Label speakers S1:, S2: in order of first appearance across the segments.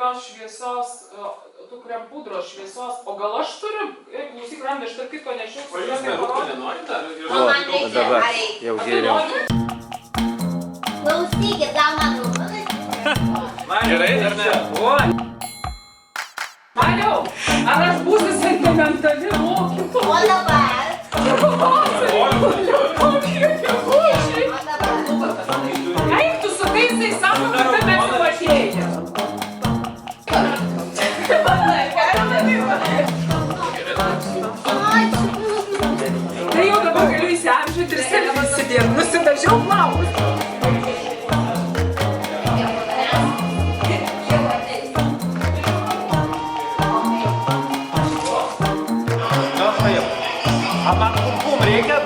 S1: tokios šviesos, tu kuriam pudros šviesos, o gal aš turiu, klausyk, Randa, aš tarp kitko nešiau.
S2: O jūs nerūkų nenorite?
S3: O dabar jau geriau.
S4: Klausykit, gal man rūkų?
S2: Gerai, ar ne?
S1: Maniau, ar aš būsiu sentimentali mokytoja?
S4: O dabar?
S1: Kaip tu su taisai savo, kad mes suvažėję? Tai jau dabar galiu įsiamžinti ir selfie įsidėti, nusidažiau plaukus.
S2: A man kumpum reikia?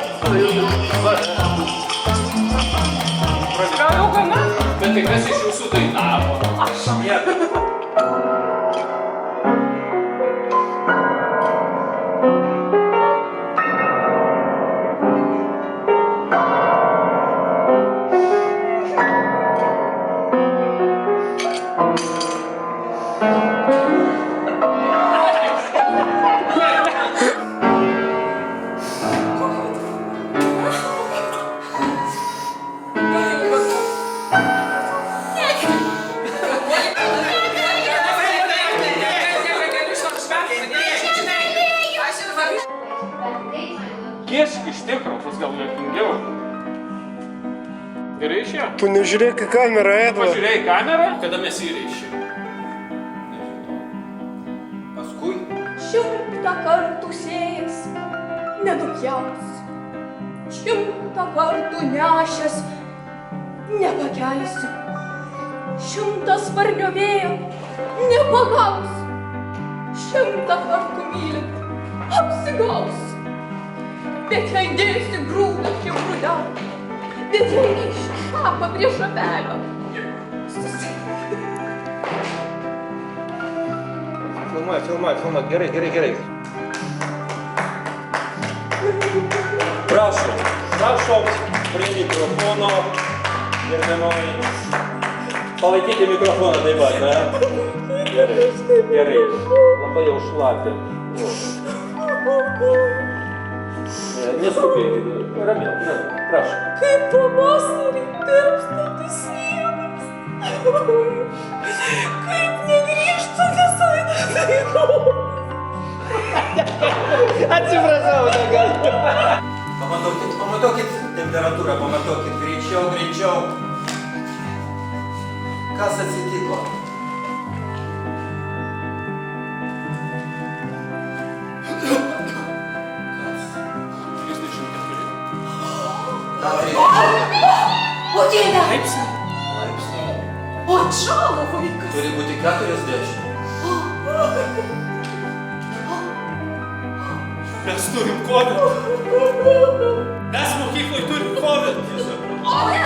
S1: Gal jau gana?
S2: Bet tai kas iš jūsų dainavo?
S1: Aš.
S2: Kiešk iš tikro, bus gal juokingiau. Gerai išėjo?
S3: Tu nežiūrėk į kamerą, Edva.
S2: Pažiūrėjai kamerą? Kada mes įreišėm? Paskui?
S5: 100 kartų sėjęs, nenupjaus. 100 kartų nešęs, nepakelsi. 100 varnio vėjo nepagaus. 100 kartų mylint, apsigaus. Bet jei dėsi grūdą prie grūdelio, bet jei neiši šapą prie šapelio,
S3: Filmuoju, gerai.
S6: Prašom prie mikrofono, gerbiamoji. Palaikyti mikrofoną taip pat, ne? Gerai. Labai jau šlapia. Neskubėkit. Ramiau, prašom.
S5: kaip pavasarį tirpstantis sniegas, kaip negrįžtantis laikas.
S3: Atsiprašau, negal.
S6: Pamatuokit temperatūrą, pamatuokit greičiau. Kas atsitiko?
S5: O dieve,
S2: Laipsnį.
S5: o atšalo vaikas.
S6: Turi būti 40.
S2: Mes turim COVID. Mes mokyklai turim COVID.
S5: O ne,